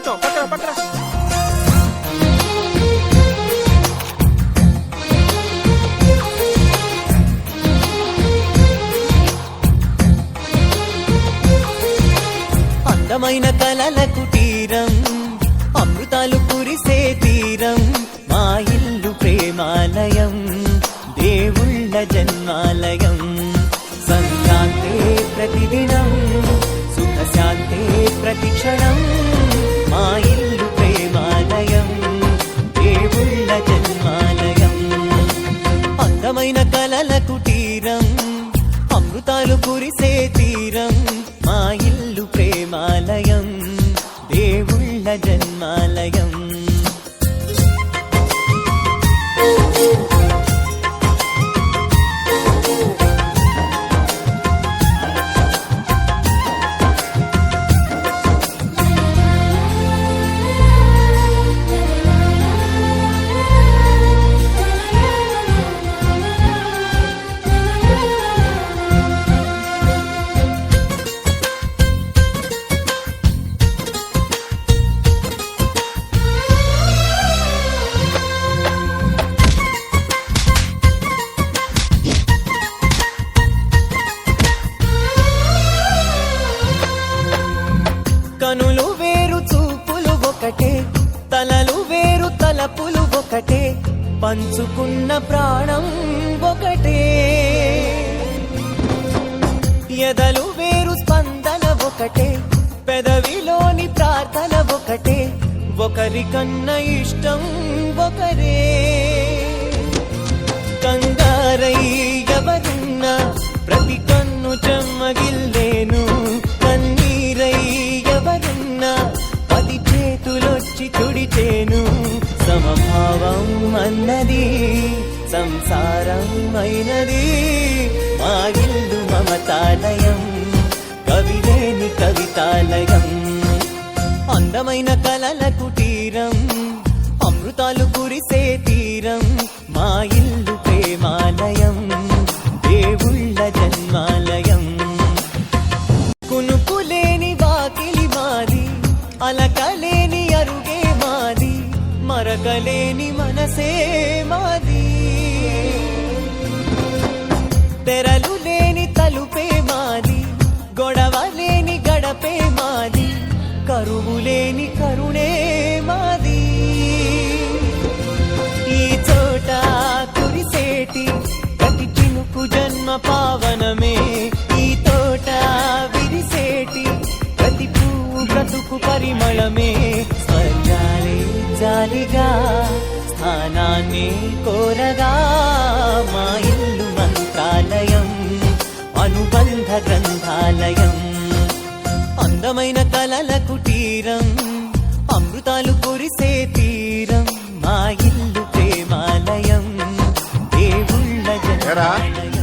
కొంచెం పక్కన పక్కన. అందమైన కలల కుటీరం, అమృతాలు కురిసే తీరం, మా ఇల్లు ప్రేమాలయం, దేవుళ్ళ జన్మాలయం. సంక్రాంతే ప్రతిదినం, సుఖశాంతే ప్రతిక్షణం, మా ఇల్లు ప్రేమాలయం, దేవుళ్ళ జన్మాలయం. అందమైన కలల కుటీరం, అమృతాలు కురిసే తీరం, మా ఇల్లు ప్రేమాలయం, దేవుళ్ళ జన్మాలయం. కనులు వేరు చూపులు ఒకటే, తలలు వేరు తలపులు ఒకటే, పంచుకున్న ప్రాణం ఒకటే. ఎదలు వేరు స్పందన ఒకటే, పెదవిలోని ప్రార్థన ఒకటే, ఒకరికన్నా ఇష్టం ఒకరే. కంగారై ఎవరున్నా ప్రతి కన్ను చెమ్మగిల్లేను, కన్నీరై ఎవరున్నా పది చేతులొచ్చి తుడిచేను. సమభావం అన్నది సంసారం అయినది, మా ఇల్లు మమతాలయం, కవిలేని కవితాలయం. అందమైన కలల కుటీరం, అమృతాలు కురిసే తీరం, మా ఇల్లు ప్రేమాలయం, దేవుళ్ళ జన్మాలయం. కునుకులేని వాకిలి మాది, అలకలేని అరుగే మాది, మరకలేని మనసే మాది. తెరలు లేని తలుపే మాది, గొడవ లేని గడపే మాది, కరువు లేని కరుణే మాది. ఈ చోట కురిసేటి ప్రతి చినుకు జన్మ పావనమే, ఈ తోట విరిసేటి ప్రతి పువ్వు బ్రతుకు పరిమళమే. స్వర్గాలే జాలిగా స్థానాన్ని కోరగా, మా ఇల్లు మంత్రాలయం, అనుబంధ గ్రంథాలయం. అందమైన కలల కుటీరం, అమృతాలు కురిసే తీరం, మా ఇల్లు ప్రేమాలయం, దేవుళ్ళ జన్మాలయం.